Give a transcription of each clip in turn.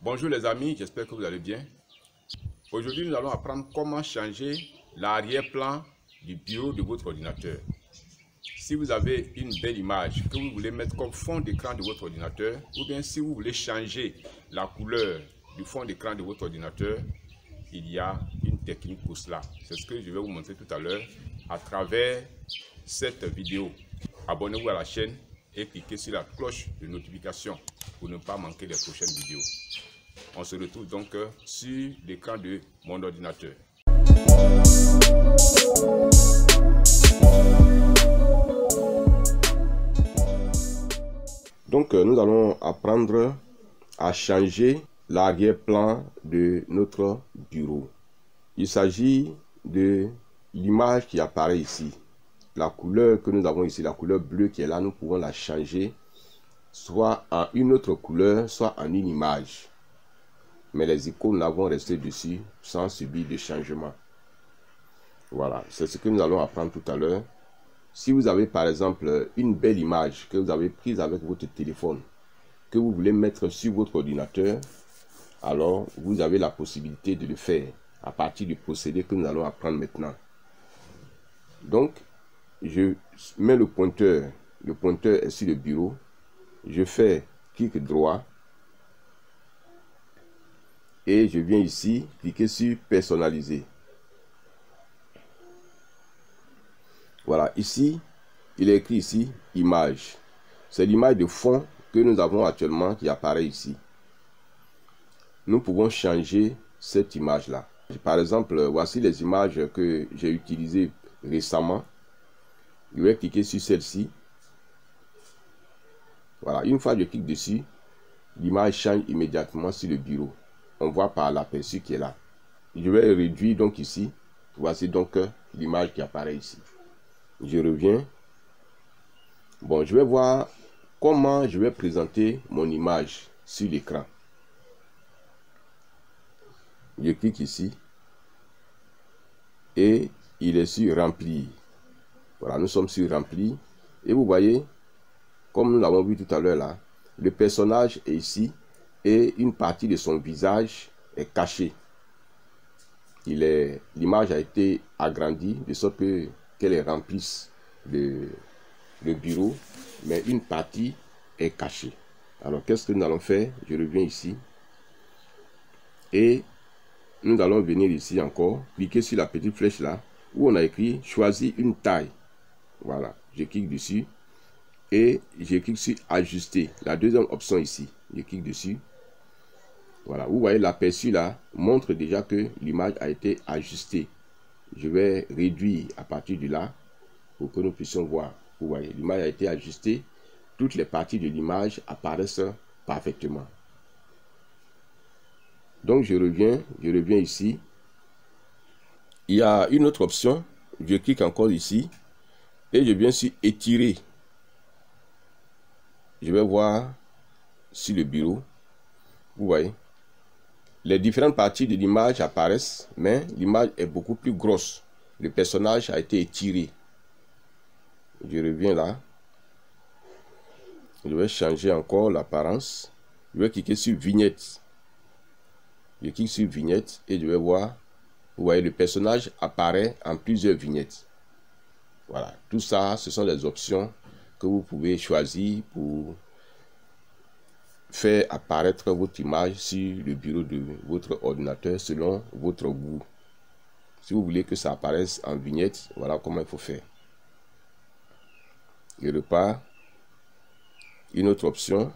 Bonjour les amis, j'espère que vous allez bien. Aujourd'hui, nous allons apprendre comment changer l'arrière-plan du bureau de votre ordinateur. Si vous avez une belle image que vous voulez mettre comme fond d'écran de votre ordinateur, ou bien si vous voulez changer la couleur du fond d'écran de votre ordinateur, il y a une technique pour cela. C'est ce que je vais vous montrer tout à l'heure à travers cette vidéo. Abonnez-vous à la chaîne et cliquez sur la cloche de notification pour ne pas manquer les prochaines vidéos. On se retrouve donc sur l'écran de mon ordinateur. Donc nous allons apprendre à changer l'arrière-plan de notre bureau. Il s'agit de l'image qui apparaît ici. La couleur que nous avons ici, la couleur bleue qui est là, nous pouvons la changer soit en une autre couleur, soit en une image. Mais les icônes vont rester dessus sans subir de changement. Voilà, c'est ce que nous allons apprendre tout à l'heure. Si vous avez par exemple une belle image que vous avez prise avec votre téléphone, que vous voulez mettre sur votre ordinateur, alors vous avez la possibilité de le faire à partir du procédé que nous allons apprendre maintenant. Donc, je mets le pointeur est sur le bureau, je fais clic droit et je viens ici cliquer sur personnaliser. Voilà, ici, il est écrit ici image. C'est l'image de fond que nous avons actuellement qui apparaît ici. Nous pouvons changer cette image-là. Par exemple, voici les images que j'ai utilisées récemment. Je vais cliquer sur celle-ci. Voilà, une fois que je clique dessus, l'image change immédiatement sur le bureau. On voit par l'aperçu qui est là. Je vais réduire donc ici. Voici donc l'image qui apparaît ici. Je reviens. Bon, je vais voir comment je vais présenter mon image sur l'écran. Je clique ici et il est sur remplir. Voilà, nous sommes sur remplir et vous voyez, comme nous l'avons vu tout à l'heure là, le personnage est ici et une partie de son visage est cachée. L'image a été agrandie de sorte qu'elle remplisse le bureau, mais une partie est cachée. Alors qu'est-ce que nous allons faire? Je reviens ici et nous allons venir ici encore, cliquer sur la petite flèche là où on a écrit choisir une taille. Voilà, je clique dessus et je clique sur ajuster, la deuxième option ici. Je clique dessus. Voilà, vous voyez l'aperçu là montre déjà que l'image a été ajustée. Je vais réduire à partir de là pour que nous puissions voir. Vous voyez, l'image a été ajustée. Toutes les parties de l'image apparaissent parfaitement. Donc je reviens ici. Il y a une autre option. Je clique encore ici et je viens sur étirer. Je vais voir sur le bureau. Vous voyez, les différentes parties de l'image apparaissent, mais l'image est beaucoup plus grosse. Le personnage a été étiré. Je reviens là. Je vais changer encore l'apparence. Je vais cliquer sur vignette. Je clique sur vignette et je vais voir. Vous voyez, le personnage apparaît en plusieurs vignettes. Voilà, tout ça, ce sont les options que vous pouvez choisir pour faire apparaître votre image sur le bureau de votre ordinateur selon votre goût. Si vous voulez que ça apparaisse en vignette, voilà comment il faut faire. Je repars. Une autre option,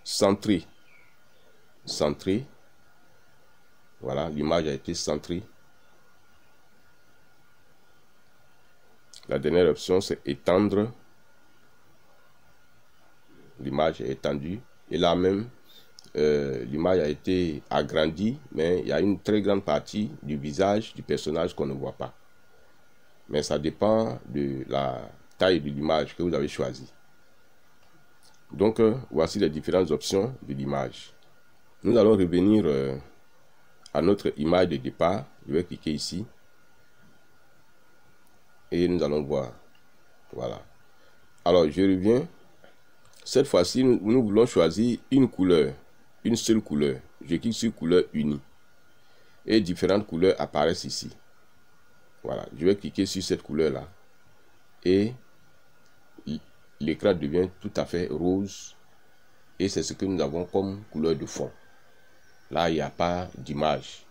centrer. Centrer. Voilà, l'image a été centrée. La dernière option, c'est étendre. L'image est étendue. Et là même, l'image a été agrandie, mais il y a une très grande partie du visage du personnage qu'on ne voit pas. Mais ça dépend de la taille de l'image que vous avez choisie. Donc, voici les différentes options de l'image. Nous allons revenir à notre image de départ. Je vais cliquer ici. Et nous allons voir. Voilà. Alors, je reviens. Cette fois-ci, nous voulons choisir une couleur. Une seule couleur. je clique sur couleur unie. Et différentes couleurs apparaissent ici. Voilà, je vais cliquer sur cette couleur-là. Et l'écran devient tout à fait rose. Et c'est ce que nous avons comme couleur de fond. Là, il n'y a pas d'image.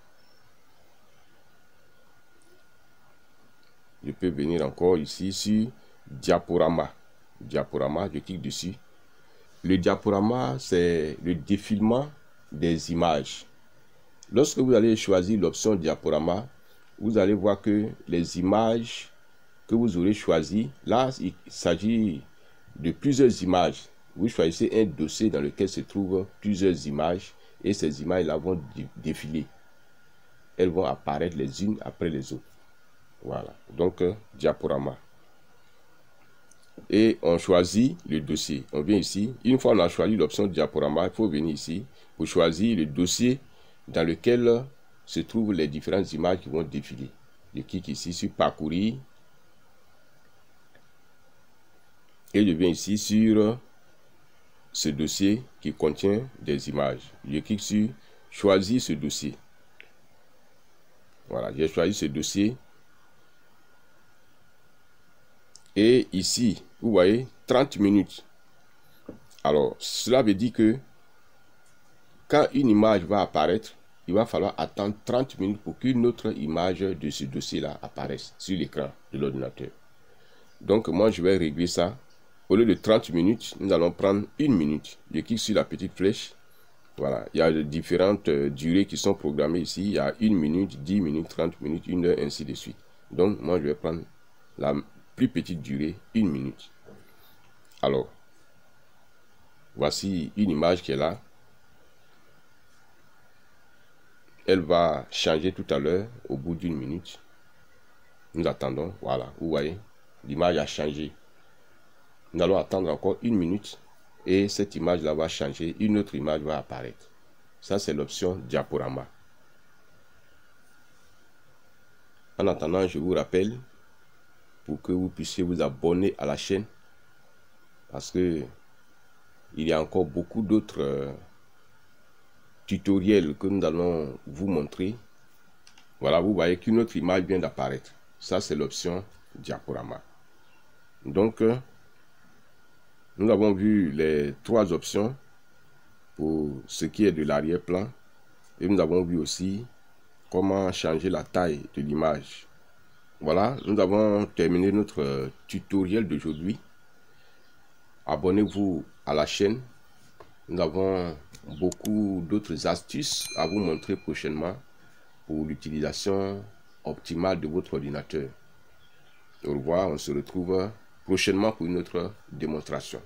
Je peux venir encore ici sur diaporama. Diaporama, je clique dessus. Le diaporama, c'est le défilement des images. Lorsque vous allez choisir l'option diaporama, vous allez voir que les images que vous aurez choisies, là, il s'agit de plusieurs images. Vous choisissez un dossier dans lequel se trouvent plusieurs images et ces images-là vont défiler. Elles vont apparaître les unes après les autres. Voilà, donc diaporama. Et on choisit le dossier. On vient ici. Une fois on a choisi l'option diaporama, il faut venir ici pour choisir le dossier dans lequel se trouvent les différentes images qui vont défiler. Je clique ici sur parcourir. Et je viens ici sur ce dossier qui contient des images. Je clique sur choisir ce dossier. Voilà, j'ai choisi ce dossier. Et ici, vous voyez, 30 minutes. Alors, cela veut dire que quand une image va apparaître, il va falloir attendre 30 minutes pour qu'une autre image de ce dossier-là apparaisse sur l'écran de l'ordinateur. Donc, moi, je vais régler ça. Au lieu de 30 minutes, nous allons prendre 1 minute. Je clique sur la petite flèche. Voilà, il y a différentes durées qui sont programmées ici. Il y a 1 minute, 10 minutes, 30 minutes, 1 heure, ainsi de suite. Donc, moi, je vais prendre la plus petite durée, 1 minute. Alors, voici une image qui est là. Elle va changer tout à l'heure au bout d'1 minute. Nous attendons, voilà, vous voyez, l'image a changé. Nous allons attendre encore 1 minute et cette image-là va changer, une autre image va apparaître. Ça, c'est l'option diaporama. En attendant, je vous rappelle, pour que vous puissiez vous abonner à la chaîne, parce que il y a encore beaucoup d'autres tutoriels que nous allons vous montrer. Voilà, vous voyez qu'une autre image vient d'apparaître. Ça, c'est l'option diaporama. Donc, nous avons vu les 3 options pour ce qui est de l'arrière-plan. Et nous avons vu aussi comment changer la taille de l'image. Voilà, nous avons terminé notre tutoriel d'aujourd'hui. Abonnez-vous à la chaîne. Nous avons beaucoup d'autres astuces à vous montrer prochainement pour l'utilisation optimale de votre ordinateur. Au revoir, on se retrouve prochainement pour une autre démonstration.